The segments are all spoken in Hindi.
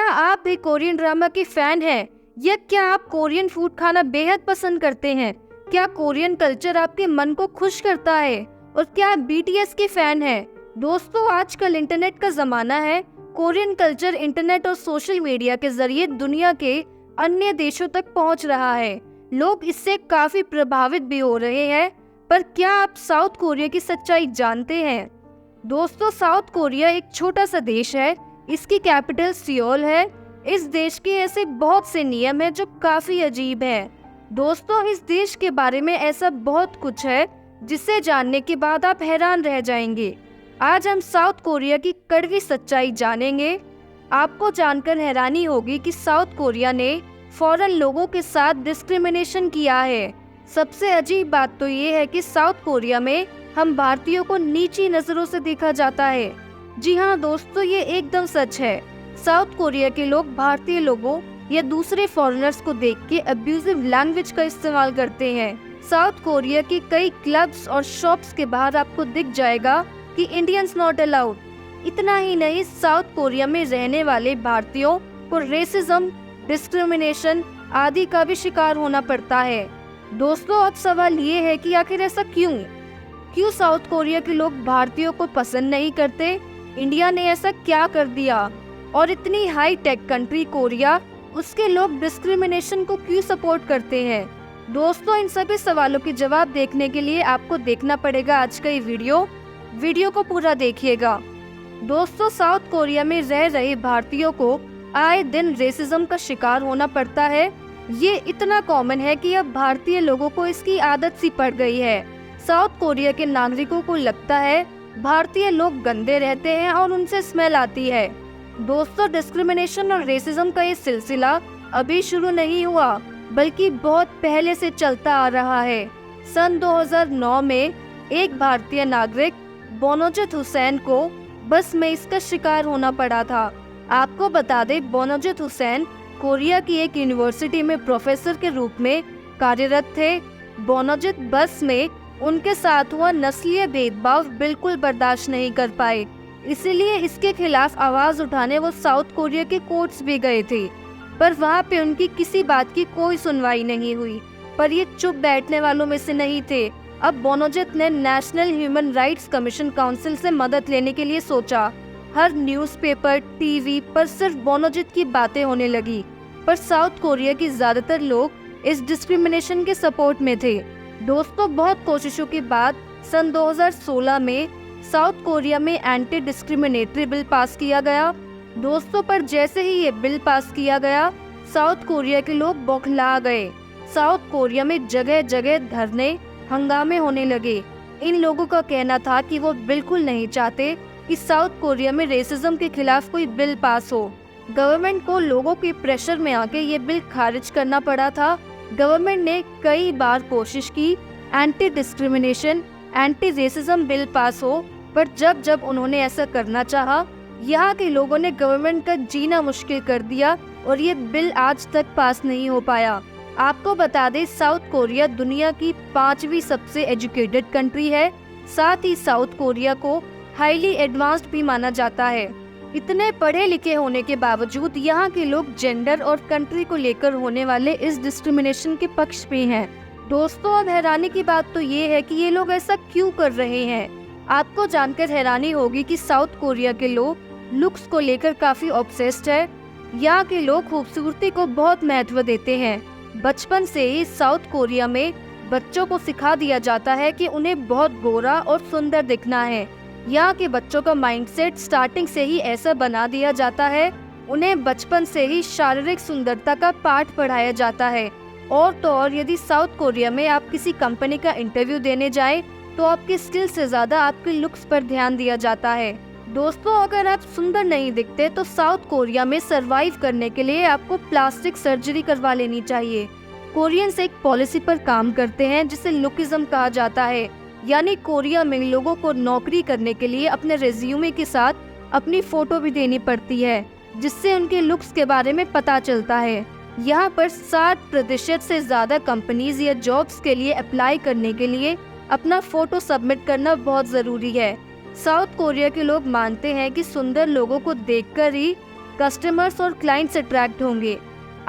आप भी कोरियन ड्रामा के फैन हैं या क्या आप कोरियन फूड खाना बेहद पसंद करते हैं? क्या कोरियन कल्चर आपके मन को खुश करता है? और क्या आप बीटीएस के फैन हैं? दोस्तों, आजकल इंटरनेट का जमाना है। कोरियन कल्चर इंटरनेट और सोशल मीडिया के जरिए दुनिया के अन्य देशों तक पहुंच रहा है। लोग इससे काफी प्रभावित भी हो रहे हैं। पर क्या आप साउथ कोरिया की सच्चाई जानते हैं? दोस्तों, साउथ कोरिया एक छोटा सा देश है। इसकी कैपिटल सियोल है। इस देश के ऐसे बहुत से नियम हैं जो काफी अजीब हैं। दोस्तों, इस देश के बारे में ऐसा बहुत कुछ है जिसे जानने के बाद आप हैरान रह जाएंगे। आज हम साउथ कोरिया की कड़वी सच्चाई जानेंगे। आपको जानकर हैरानी होगी कि साउथ कोरिया ने फॉरेन लोगों के साथ डिस्क्रिमिनेशन किया है। सबसे अजीब बात तो ये है कि साउथ कोरिया में हम भारतीयों को नीची नजरों से देखा जाता है। जी हाँ दोस्तों, ये एकदम सच है। साउथ कोरिया के लोग भारतीय लोगों या दूसरे फॉरेनर्स को देख के अब्यूजिव लैंग्वेज का इस्तेमाल करते हैं। साउथ कोरिया के कई क्लब्स और शॉप्स के बाहर आपको दिख जाएगा कि इंडियंस नॉट अलाउड। इतना ही नहीं, साउथ कोरिया में रहने वाले भारतीयों को रेसिज्म, डिस्क्रिमिनेशन आदि का भी शिकार होना पड़ता है। दोस्तों, अब सवाल ये है कि आखिर ऐसा क्यों साउथ कोरिया के लोग भारतीयों को पसंद नहीं करते? इंडिया ने ऐसा क्या कर दिया? और इतनी हाई टेक कंट्री कोरिया, उसके लोग डिस्क्रिमिनेशन को क्यों सपोर्ट करते हैं? दोस्तों, इन सभी सवालों के जवाब देखने के लिए आपको देखना पड़ेगा आज का ये वीडियो को पूरा देखिएगा। दोस्तों, साउथ कोरिया में रह रहे भारतीयों को आए दिन रेसिज्म का शिकार होना पड़ता है। ये इतना कॉमन है कि अब भारतीय लोगों को इसकी आदत सी पड़ गई है। साउथ कोरिया के नागरिकों को लगता है भारतीय लोग गंदे रहते हैं और उनसे स्मेल आती है। दोस्तों, डिस्क्रिमिनेशन और रेसिज्म का ये सिलसिला अभी शुरू नहीं हुआ, बल्कि बहुत पहले से चलता आ रहा है। सन 2009 में एक भारतीय नागरिक बोनोजित हुसैन को बस में इसका शिकार होना पड़ा था। आपको बता दें, बोनोजित हुसैन कोरिया की एक यूनिवर्सिटी में प्रोफेसर के रूप में कार्यरत थे। बोनोजित बस में उनके साथ हुआ नस्लीय भेदभाव बिल्कुल बर्दाश्त नहीं कर पाए, इसीलिए इसके खिलाफ आवाज उठाने वो साउथ कोरिया के कोर्ट्स भी गए थे। पर वहाँ पे उनकी किसी बात की कोई सुनवाई नहीं हुई। पर ये चुप बैठने वालों में से नहीं थे। अब बोनोजित ने national human rights commission council से मदद लेने के लिए सोचा। हर न्यूज़पेपर, टीवी पर सिर्फ बोनोजित की बातें होने लगी। पर साउथ कोरिया के ज्यादातर लोग इस डिस्क्रिमिनेशन के सपोर्ट में थे। दोस्तों, बहुत कोशिशों के बाद सन 2016 में साउथ कोरिया में एंटी डिस्क्रिमिनेटरी बिल पास किया गया। दोस्तों, पर जैसे ही ये बिल पास किया गया, साउथ कोरिया के लोग बौखला गए। साउथ कोरिया में जगह जगह धरने, हंगामे होने लगे। इन लोगों का कहना था कि वो बिल्कुल नहीं चाहते कि साउथ कोरिया में रेसिज्म के खिलाफ कोई बिल पास हो। गवर्नमेंट को लोगों के प्रेशर में आके ये बिल खारिज करना पड़ा था। गवर्नमेंट ने कई बार कोशिश की anti discrimination, anti racism bill pass हो, पर जब उन्होंने ऐसा करना चाहा, यहाँ के लोगों ने गवर्नमेंट का जीना मुश्किल कर दिया और ये बिल आज तक पास नहीं हो पाया। आपको बता दें, साउथ कोरिया दुनिया की 5वीं सबसे एजुकेटेड कंट्री है। साथ ही साउथ कोरिया को हाईली एडवांस्ड भी माना जाता है। इतने पढ़े लिखे होने के बावजूद यहाँ के लोग जेंडर और कंट्री को लेकर होने वाले इस डिस्क्रिमिनेशन के पक्ष में हैं। दोस्तों, अब हैरानी की बात तो ये है कि ये लोग ऐसा क्यों कर रहे हैं। आपको जानकर हैरानी होगी कि साउथ कोरिया के लोग लुक्स को लेकर काफी ऑब्सेस्ड है। यहाँ के लोग खूबसूरती को बहुत महत्व देते हैं। बचपन से ही साउथ कोरिया में बच्चों को सिखा दिया जाता है कि उन्हें बहुत गोरा और सुंदर दिखना है। यहाँ के बच्चों का माइंडसेट स्टार्टिंग से ही ऐसा बना दिया जाता है। उन्हें बचपन से ही शारीरिक सुंदरता का पाठ पढ़ाया जाता है। और तो और, यदि साउथ कोरिया में आप किसी कंपनी का इंटरव्यू देने जाएं, तो आपकी स्किल से ज्यादा आपके लुक्स पर ध्यान दिया जाता है। दोस्तों, अगर आप सुंदर नहीं दिखते तो साउथ कोरिया में सरवाइव करने के लिए आपको प्लास्टिक सर्जरी करवा लेनी चाहिए। कोरियंस एक पॉलिसी पर काम करते हैं जिसे लुकिज्म कहा जाता है। यानी कोरिया में लोगों को नौकरी करने के लिए अपने रेज्यूमे के साथ अपनी फोटो भी देनी पड़ती है, जिससे उनके लुक्स के बारे में पता चलता है। यहाँ पर 60% से ज्यादा कंपनीज या जॉब्स के लिए अप्लाई करने के लिए अपना फोटो सबमिट करना बहुत जरूरी है। साउथ कोरिया के लोग मानते हैं कि सुंदर लोगों को देखकर ही कस्टमर्स और क्लाइंट्स अट्रैक्ट होंगे।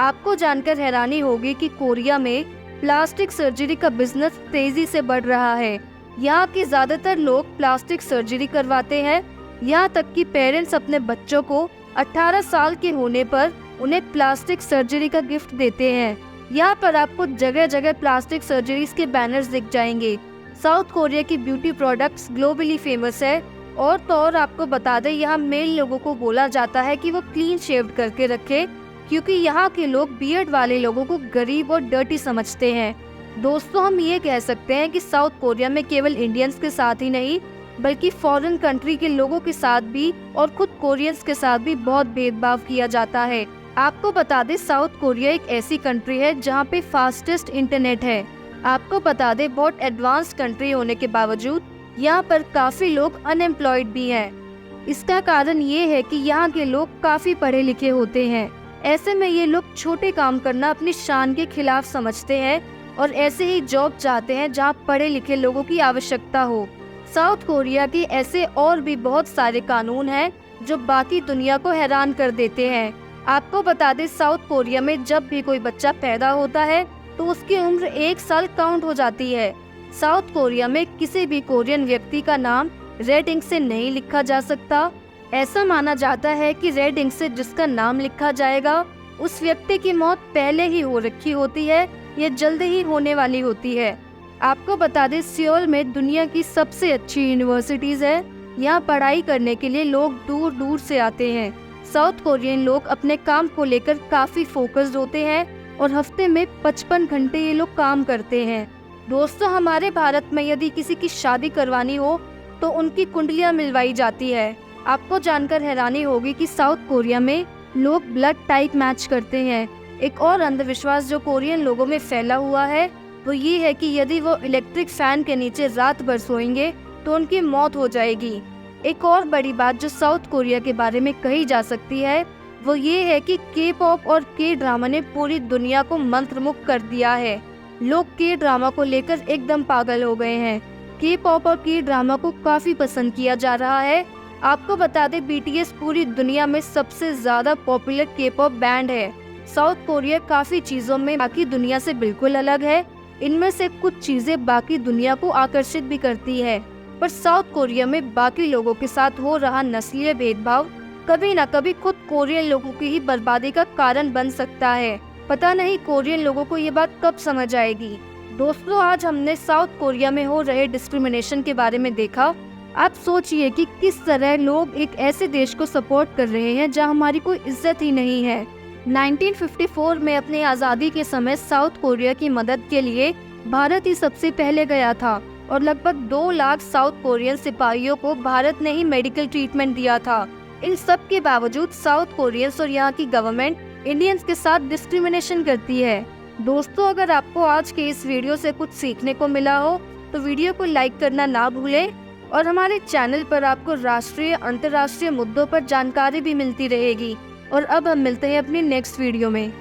आपको जानकर हैरानी होगी कि कोरिया में प्लास्टिक सर्जरी का बिजनेस तेजी से बढ़ रहा है। यहाँ के ज्यादातर लोग प्लास्टिक सर्जरी करवाते हैं। यहाँ तक कि पेरेंट्स अपने बच्चों को 18 साल के होने पर उन्हें प्लास्टिक सर्जरी का गिफ्ट देते हैं। यहाँ पर आपको जगह जगह प्लास्टिक सर्जरीज के बैनर्स दिख जाएंगे। साउथ कोरिया की ब्यूटी प्रोडक्ट्स ग्लोबली फेमस है। और तो और आपको बता दें, यहाँ मेल लोगों को बोला जाता है कि वो क्लीन शेव करके रखे, क्योंकि यहाँ के लोग बियर्ड वाले लोगों को गरीब और डर्टी समझते हैं। दोस्तों, हम ये कह सकते हैं कि साउथ कोरिया में केवल इंडियंस के साथ ही नहीं बल्कि फॉरेन कंट्री के लोगों के साथ भी और खुद कोरियंस के साथ भी बहुत भेदभाव किया जाता है। आपको बता दें, साउथ कोरिया एक ऐसी कंट्री है जहाँ पे फास्टेस्ट इंटरनेट है। आपको बता दें, बहुत एडवांस कंट्री होने के बावजूद यहाँ पर काफी लोग अनएम्प्लॉयड भी हैं। इसका कारण ये है कि यहाँ के लोग काफी पढ़े लिखे होते हैं। ऐसे में ये लोग छोटे काम करना अपनी शान के खिलाफ समझते हैं और ऐसे ही जॉब चाहते हैं जहाँ पढ़े लिखे लोगों की आवश्यकता हो। साउथ कोरिया के ऐसे और भी बहुत सारे कानून हैं जो बाकी दुनिया को हैरान कर देते हैं। आपको बता दें, साउथ कोरिया में जब भी कोई बच्चा पैदा होता है तो उसकी उम्र 1 साल काउंट हो जाती है। साउथ कोरिया में किसी भी कोरियन व्यक्ति का नाम रेड इंक से नहीं लिखा जा सकता। ऐसा माना जाता है कि रेड इंक से जिसका नाम लिखा जाएगा उस व्यक्ति की मौत पहले ही हो रखी होती है या जल्द ही होने वाली होती है। आपको बता दें, सियोल में दुनिया की सबसे अच्छी यूनिवर्सिटीज है। यहाँ पढ़ाई करने के लिए लोग दूर दूर से आते हैं। साउथ कोरियन लोग अपने काम को लेकर काफी फोकस्ड होते हैं और हफ्ते में 55 घंटे ये लोग काम करते हैं। दोस्तों, हमारे भारत में यदि किसी की शादी करवानी हो तो उनकी कुंडलियां मिलवाई जाती है। आपको जानकर हैरानी होगी कि साउथ कोरिया में लोग ब्लड टाइप मैच करते हैं। एक और अंधविश्वास जो कोरियन लोगों में फैला हुआ है वो ये है कि यदि वो इलेक्ट्रिक फैन के नीचे रात भर सोएंगे तो उनकी मौत हो जाएगी। एक और बड़ी बात जो साउथ कोरिया के बारे में कही जा सकती है वो ये है कि के पॉप और के ड्रामा ने पूरी दुनिया को मंत्रमुग्ध कर दिया है। लोग के ड्रामा को लेकर एकदम पागल हो गए हैं। के पॉप और के ड्रामा को काफी पसंद किया जा रहा है। आपको बता दें, बीटीएस पूरी दुनिया में सबसे ज्यादा पॉपुलर के पॉप बैंड है। साउथ कोरिया काफी चीजों में बाकी दुनिया से बिल्कुल अलग है। इनमें से कुछ चीजें बाकी दुनिया को आकर्षित भी करती है, पर साउथ कोरिया में बाकी लोगों के साथ हो रहा नस्लीय भेदभाव कभी न कभी खुद कोरियन लोगों की ही बर्बादी का कारण बन सकता है। पता नहीं कोरियन लोगों को ये बात कब समझ आएगी। दोस्तों, आज हमने साउथ कोरिया में हो रहे डिस्क्रिमिनेशन के बारे में देखा। आप सोचिए कि किस तरह लोग एक ऐसे देश को सपोर्ट कर रहे हैं जहां हमारी कोई इज्जत ही नहीं है। 1954 में अपनी आज़ादी के समय साउथ कोरिया की मदद के लिए भारत ही सबसे पहले गया था और लगभग 2 लाख साउथ कोरियन सिपाहियों को भारत ने ही मेडिकल ट्रीटमेंट दिया था। इन सब के बावजूद साउथ कोरियंस और यहाँ की गवर्नमेंट इंडियंस के साथ डिस्क्रिमिनेशन करती है। दोस्तों, अगर आपको आज के इस वीडियो से कुछ सीखने को मिला हो तो वीडियो को लाइक करना ना भूलें और हमारे चैनल पर आपको राष्ट्रीय अंतर्राष्ट्रीय मुद्दों पर जानकारी भी मिलती रहेगी। और अब हम मिलते हैं अपनी नेक्स्ट वीडियो में।